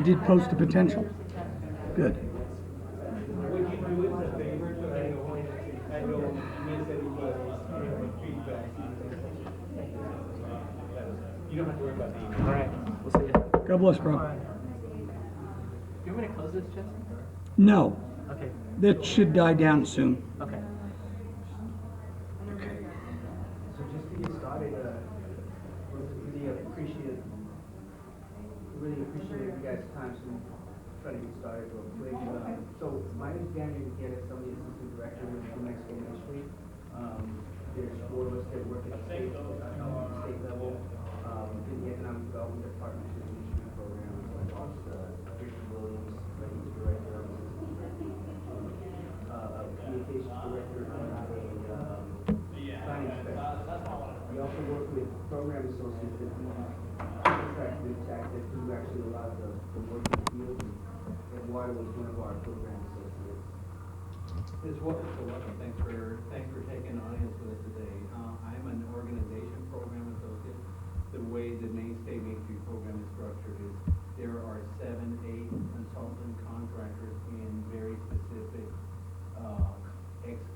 did post the potential. Good. Would you do us a favor to I know miss everybody's feedback. You don't have to worry about the email. All right. We'll see you. God bless, bro. Do you want me to close this, Jesse? No, Okay. that should die down soon. Okay. So just to get started, really appreciate you guys' time to try to get started real quick. So my name is Daniel Gutierrez. I'm the assistant director with the Mexico Ministry. There's 4 of us that work at the state level in the economic development department of the Michigan program. Richard Williams, he's director, communications director, and a planning specialist. We also work with program associates that do contract with TAC that do actually a lot of the work in the field. And Water was one of our program associates. It's welcome. Thanks for taking audience with us today. I'm an organization program associate. The way the State Main Street program is structured is there are 7, 8 consultant contractors in very specific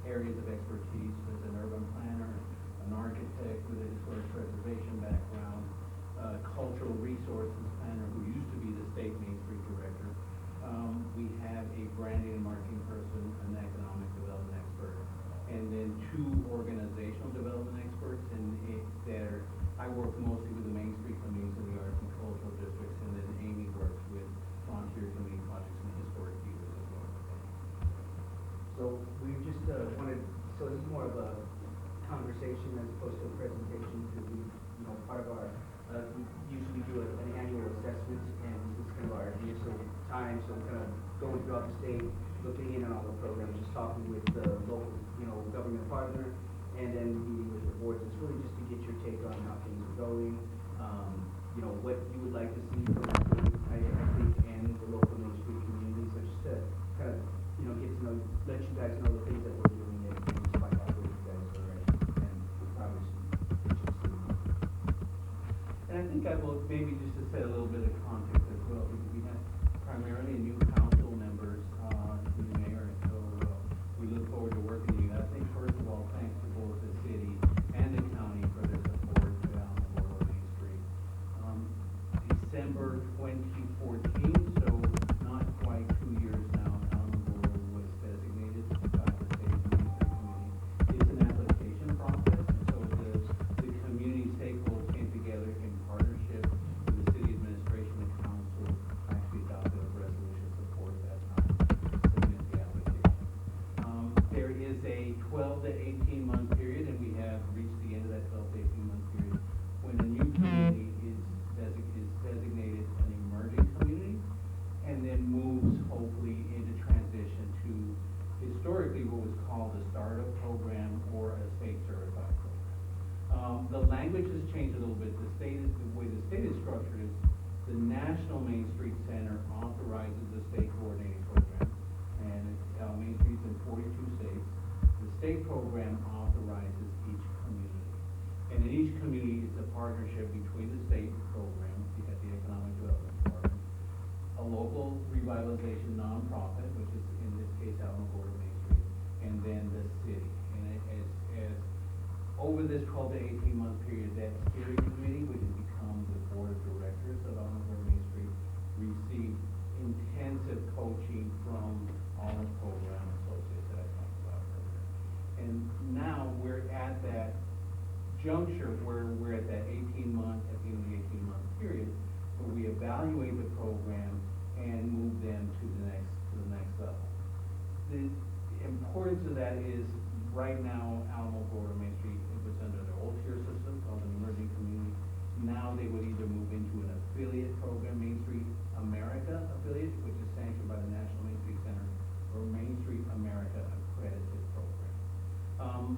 areas of expertise. There's an urban planner, an architect with a historic preservation background, cultural resources planner who used to be the state Main Street director. We have a branding and marketing person, an economic development expert, and then 2 organizational development experts. I work mostly with the Main Street communities in the arts and cultural districts, and then Amy works with volunteer community projects and historic theaters as well. So we just wanted, so this is more of a conversation as opposed to a presentation, because we, part of our, we usually do an annual assessment, and this is kind of our initial time, so we're kind of going throughout the state, looking in on all the programs, just talking with the local, government partner, and then meeting with the boards. It's really just to get your take on how things are going, what you would like to see from the state, I think, and the local Main Street community. So just to kind of, get to know, let you guys know the things that we're doing, and just find out where you guys are at, and probably some interesting. And I think I will, maybe just to set a little bit of context as well, because we have primarily new council members, new mayor, and so we look forward to working with you. I think first of all, thanks to both the city and the county for their support to Alamogordo Main Street. December 2014, so not quite 2 years now, Alamogordo was designated by the state Main Street community. It's an application process, and so the community stakeholders came together in partnership with the city administration and council, actually adopted a resolution to support that time, submit the application. There is a 12 to 18 month period, and we have reached the end of that 12 to 18 month period, when a new community is designated an emerging community, and then moves hopefully into transition to historically what was called a startup program or a state certified program. The language has changed a little bit. The way the state is structured is the National Main Street Center authorizes the state coordinating program, and Main Street's in 42 states. The state program authorizes each community, and in each community it's a partnership between the state program, you got the economic development department, a local revitalization nonprofit, which is in this case Alamogordo Main Street, and then the city. And as over this 12 to 18 month period, that steering committee, which has become the board of directors of Alamogordo Main Street, received intensive coaching from all the program associates that I talked about earlier. And now we're at that juncture where we're at that 18-month, at the end of the 18-month period, where we evaluate the program and move them to the next level. The importance of that is right now Alamogordo Main Street, it was under the old tier system called an emerging community. Now they would either move into an affiliate program, Main Street America affiliate, which is sanctioned by the National Main Street Center, or Main Street America accredited program.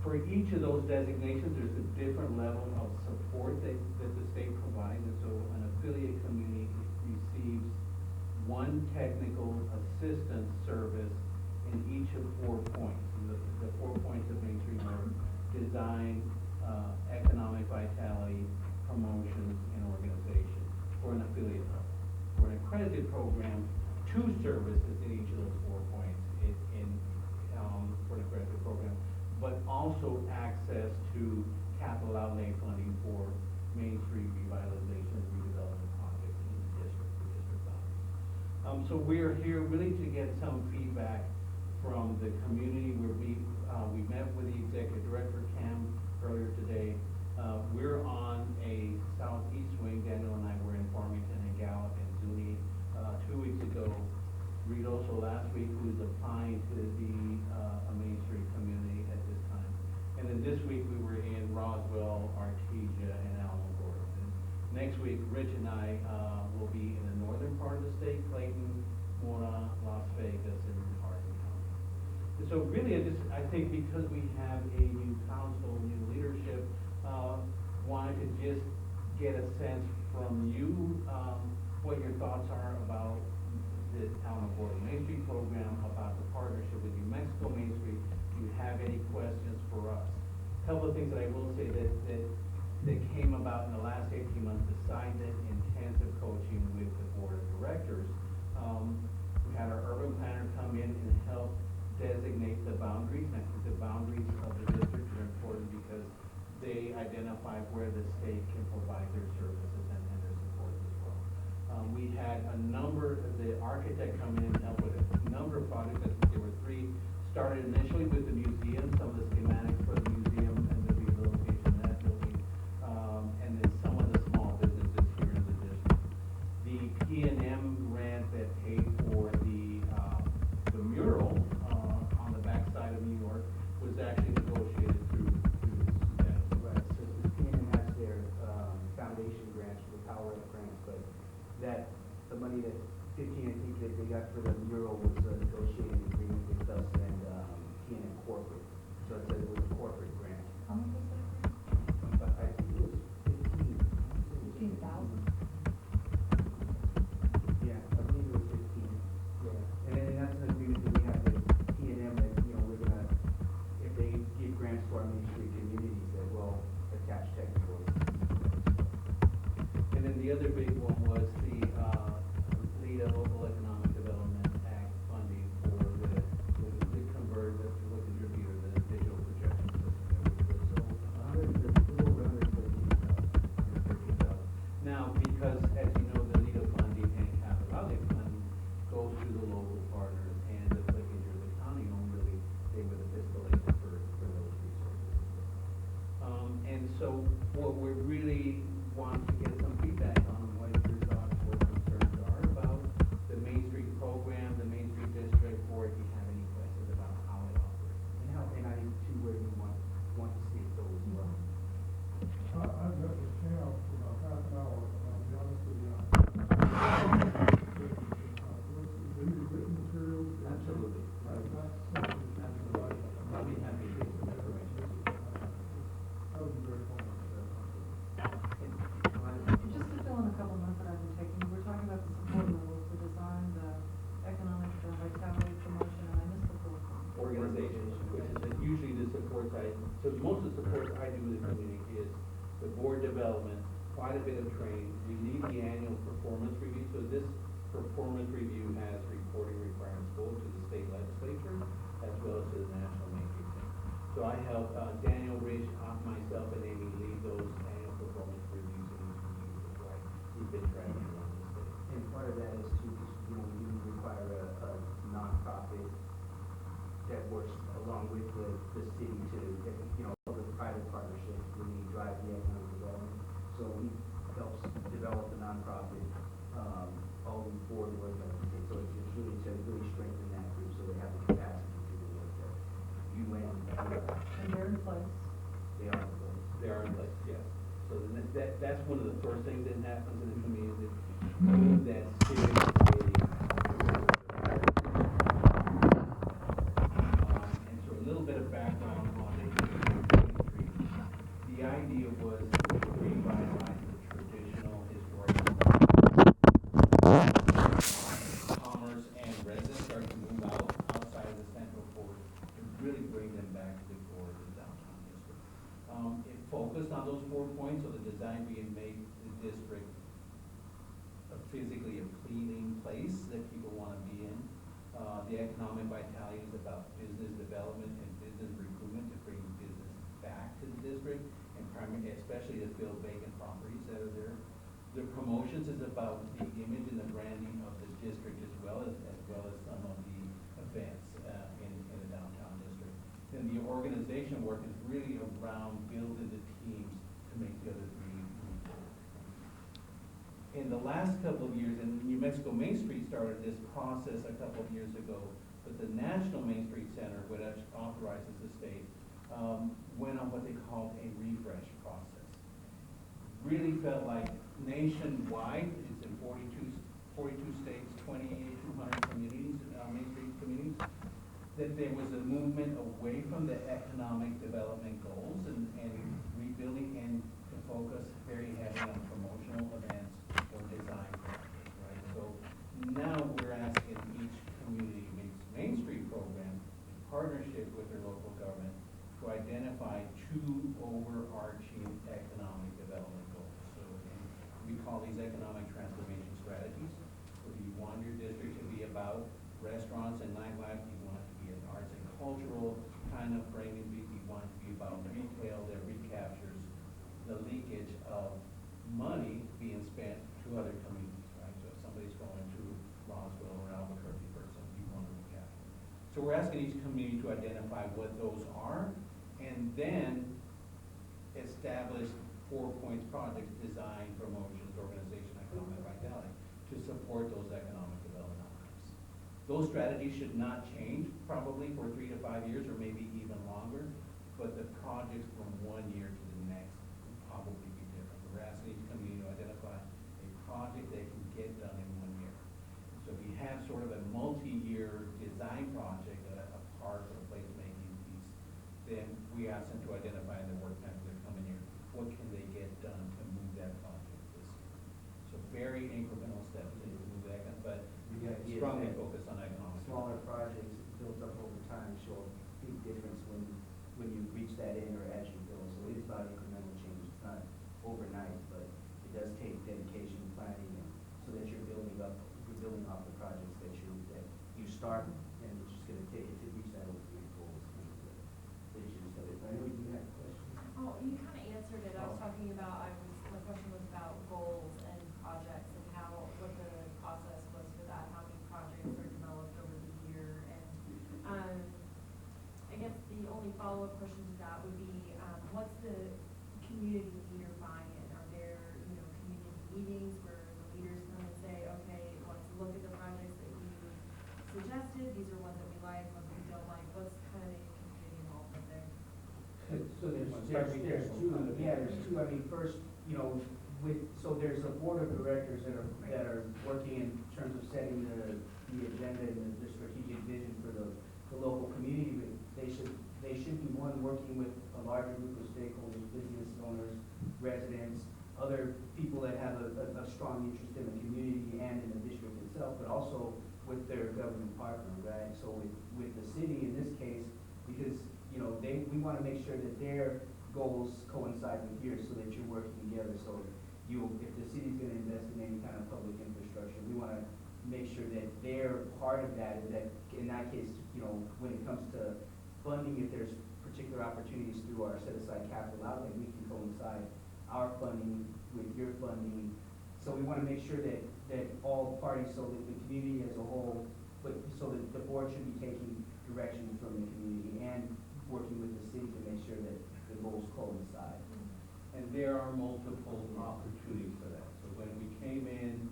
For each of those designations, there's a different level of support that the state provides, and so an affiliate community receives one technical assistance service in each of 4 points. The 4 points of Main Street are design, economic vitality, promotions, and organization for an affiliate level. for an accredited program, 2 services in each of those 4 points for an accredited program, but also access to capital outlay funding for Main Street revitalization and redevelopment projects in the district boundaries. So we're here really to get some feedback from the community. We met with the executive director, Cam, earlier today. We're on a southeast wing. Daniel and I were in Farmington and Gallup and Zuni 2 weeks ago. Ruidoso last week, who's applying to be a Main Street community at this time. And then this week, we were in Roswell, Artesia, and Alamogordo. And next week, Rich and I will be in the northern part of the state, Clayton, Mora, Las Vegas, and Hardin County. And so really, I think because we have a new council, new leadership, wanted to just get a sense from you, what your thoughts are about the Alamogordo Main Street program, about the partnership with New Mexico Main Street. Do you have any questions for us? A couple of things that I will say that came about in the last 18 months, besides the intensive coaching with the board of directors. We had our urban planner come in and help designate the boundaries. And I think the boundaries of the district are important because they identify where the state can provide their services and their support as well. We had the architect come in and help with a number of projects. I think there were 3, started initially with the museum, some of the schematics for the museum and the rehabilitation of that building, and then some of the small businesses here in the district. The P&M grant that paid for the mural on the backside of New York was actually negotiated through this. Right, so the PNM has their foundation grants, for the Power Up grants, but the money that 15, I think, that they got for the mural was a negotiated agreement with us and PNM corporate. So it was a corporate grant. How much was that? But I think it was 15. 15,000. Yeah, I believe it was 15. Yeah, and then that's an agreement that we have with PNM that, we're gonna, if they give grants to our Main Street communities, that will attach technical. And then the other big one was the LEDA Local Economic Development Act funding for the convert, the digital projection system that we put. So A little over 113,000. Now, because as you know, the LEDA funding and capital outlay funding goes to the local partners, and the Clickinger, the county owned, really, they were the fiscal agent for those resources. And so what we really want to get some feedback on what your thoughts or concerns are about the Main Street program, the Main Street district, or if you have any questions about how it operates. And I too, where you want to see it go as well. I've met with Cam for about half an hour, and I'll be honest with you. Written materials. Absolutely. Absolutely. I'll be happy to get some information. That would be very helpful. Just to fill in a couple notes that I've been taking, we're talking about the support levels, the design, the economic, the vitality, promotion, and I missed the fourth one. Organization, which is usually the supports so most of the supports I do with the community is the board development, quite a bit of training. We need the annual performance review, so this performance review has reporting requirements both to the state legislature as well as to the national matrix. So I help Daniel, Rich, myself, and Amy lead those annual performance reviews in each community. That's why we've been tracking around the state. And part of that is to, we do require a nonprofit that works along with the city to, with private partnerships, really drive the economic development. So he helps develop the nonprofit, all these board work that we take. So it's really to really strengthen that group so they have the capacity to do the work that UN, And they're in place. they are in place. They are in place, yes. So that's one of the first things that happens in the community, that seriously. And so a little bit of background on the history. The idea was to revitalize the traditional historic commerce, and residents start to move outside of the central core to really bring them back to the core of the downtown district. It focused on those 4 points, so the design being made the district physically appealing place that people wanna be in. The economic vitality is about business development and business recruitment to bring business back to the district, and primarily, especially to fill vacant properties that are there. The promotions is about the image and the branding of the district as well as some of the events, in the downtown district. And the organization work is really around building the teams to make the other three move forward. In the last couple of years, and New Mexico Main Street started this process a couple of years ago, but the National Main Street Center, which authorizes the state, went on what they called a refresh process. Really felt like nationwide, it's in 42 states, 2,200 communities, Main Street communities, that there was a movement away from the economic development goals and rebuilding and to focus very heavily on promotional events or design projects, right? So now we're asking each community, Main Street program, in partnership with their local government, to identify two overarching economic development goals. So we call these economic transformation strategies. So you want your district to be about restaurants and nightlife, you want it to be an arts and cultural kind of framing, you want it to be about retail that recaptures the leakage of money being spent to other communities, right? So if somebody's going to Roswell or Albuquerque for some, you want to recapture. So we're asking each community to identify what those are, and then establish 4 points projects, design, promotions, organization, economic vitality, to support those economic development outcomes. Those strategies should not change probably for 3 to 5 years or maybe even longer, but the projects from 1 year to the next will probably be different. We're asking each community to identify a project that can get done in 1 year. So if you have sort of a multi-year design project, a park or a placemaking piece, then we ask them to identify in their work plan for the coming year, what can they get done to move that project this year? So very incremental steps to move that, but The idea is strongly that focused on economic. Smaller projects built up over time show a big difference when you reach that end or as you build. So it is about incremental change. It's not overnight, but it does take dedication, planning, and so that you're building off the projects that you start, and it's just gonna take it to reach that ultimate goal. The issues of it. I know you had a question. Oh, you kind of answered it. I was talking about, my question was about goals and projects and what the process was for that, how many projects are developed over the year. And, I guess the only follow-up question to that would be, what's the community leader buy-in? Are there, community meetings where the leaders come and say, okay, let's look at the projects that you suggested, these are ones that we like, ones we don't like, what's kind of the community involvement there? So there's two, there's two. I mean, first, there's a board of directors that are working in terms of setting the agenda and the strategic vision for the local community. But they should be one working with a larger group of stakeholders, business owners, residents, other people that have a strong interest in the community and in the district itself, but also with their government partner, right? So with the city in this case, because we want to make sure that their goals coincide with yours so that you're working together. So if the city's going to invest in any kind of public infrastructure, we want to make sure that they're part of that, and that in that case, when it comes to funding, if there's particular opportunities through our set-aside capital outlay, we can coincide our funding with your funding. So we want to make sure that all parties, so that the community as a whole, so that the board should be taking direction from the community and working with the city to make sure that the goals coincide. And there are multiple opportunities for that. So when we came in,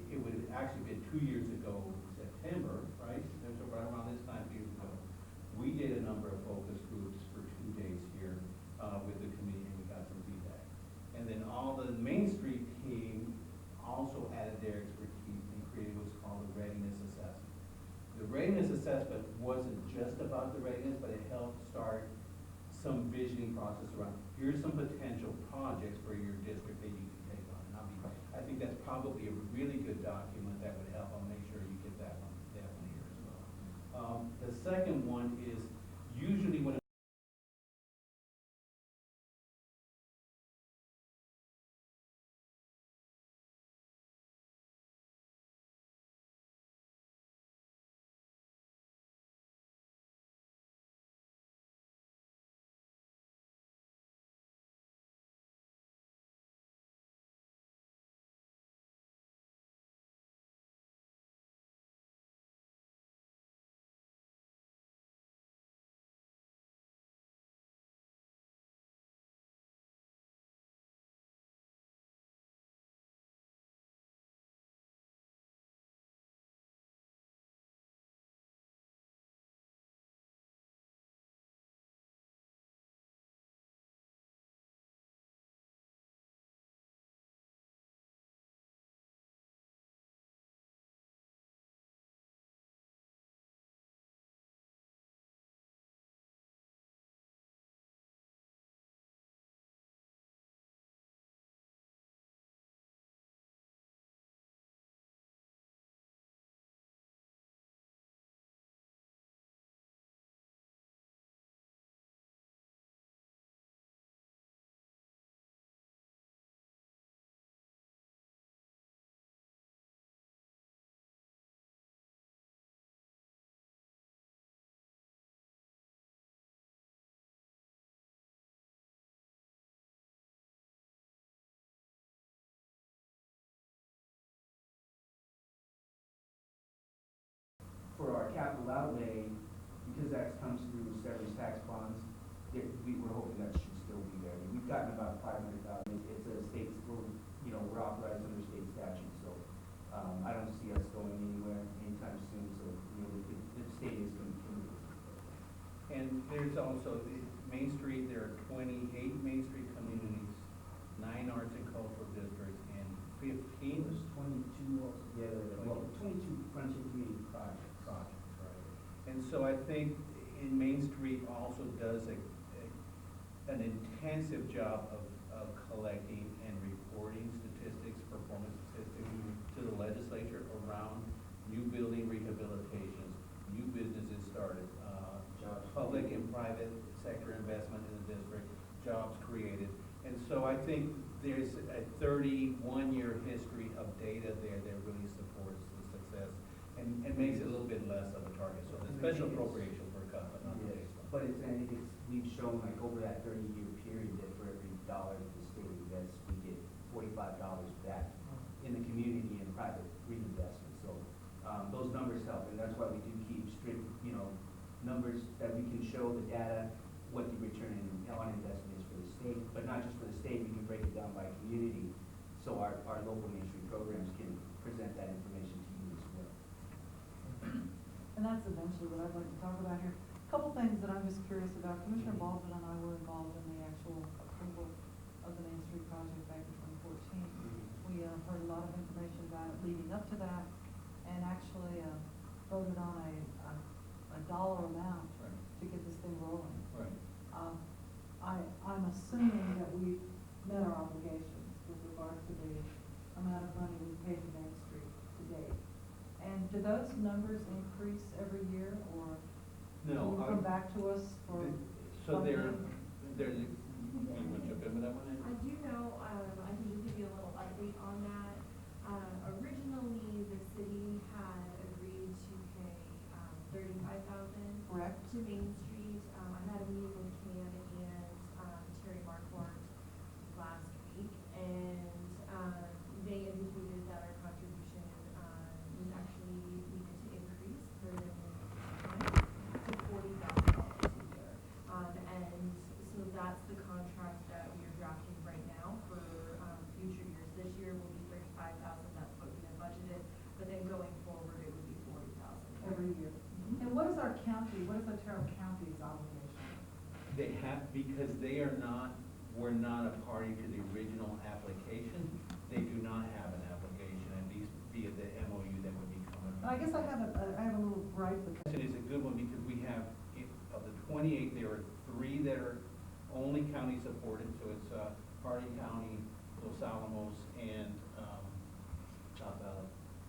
it would have actually been 2 years ago, September, right? So right around this time, 2 years ago, we did a number of focus groups for 2 days here with the community, and we got some feedback. And then all the Main Street team also added their expertise and created what's called a readiness assessment. The readiness assessment wasn't just about the readiness, but it helped start some visioning process around, here's some potential projects for your district that you can take on. I think that's probably a really good document that would help. I'll make sure you get that one here as well. The second one is usually when capital outlay, because that comes through severance tax bonds, we're hoping that should still be there. We've gotten about 500,000. It's a state, we're authorized under state statute, so, I don't see us going anywhere anytime soon, so, the state is committed. And there's also, Main Street, there are 28 Main Street communities, 9 arts and cultural districts, and 15 It was 22 altogether, well, 22 frontier community projects. projects, right? And so I think in Main Street also does an intensive job of collecting and reporting statistics, performance statistics to the legislature around new building rehabilitations, new businesses started, Jobs public created. and private sector investment in the district, jobs created. And so I think there's a 31-year history of data there that really supports the success and makes it a little bit less of a target. So the special appropriations were cut, but not the Yes, baseline. but we've shown like over that 30-year period that for every dollar that the state invests, we get $45 back in the community and private reinvestment. So, those numbers help, and that's why we do keep strict, numbers that we can show the data, what the return on investment is for the state, but not just for the state, we can break it down by community, so our local Main Street programs can present that information to you as well. And that's eventually what I'd like to talk about here. Couple things that I'm just curious about. Commissioner Baldwin and I were involved in the actual approval of the Main Street project back in 2014. We heard a lot of information about it leading up to that, and actually voted on a dollar amount Right. to get this thing rolling. Right. I'm assuming that we've met our obligations with regard to the amount of money we paid to Main Street to date. And do those numbers increase every year, or do No, you come back to us for? So there's, funding? you want to jump in with that one? I do know, I can just give you a little update on that. Originally, the city had agreed to pay, $35,000. Correct. To Main Street. I had a meeting with Cam and, Terry Marquardt last week, and, they indicated that our contribution, was actually needed to increase for the to $40,000 a year. And so that's the contract that we are drafting right now for, future years. This year will be $35,000, that's what we have budgeted, but then going forward, it would be $40,000. Every year. And what is our county, what is Otero County's obligation? They have, because we're not a party to the original application, they do not have an application, at least via the MOU that would be coming. I guess I have a little gripe with that. It is a good one because we have, of the 28, there are 3 that are only county supported, so it's Hardin County, Los Alamos, and South Valley,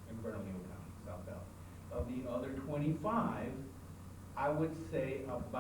and Bernalillo County, South Valley. Of the other 25, I would say about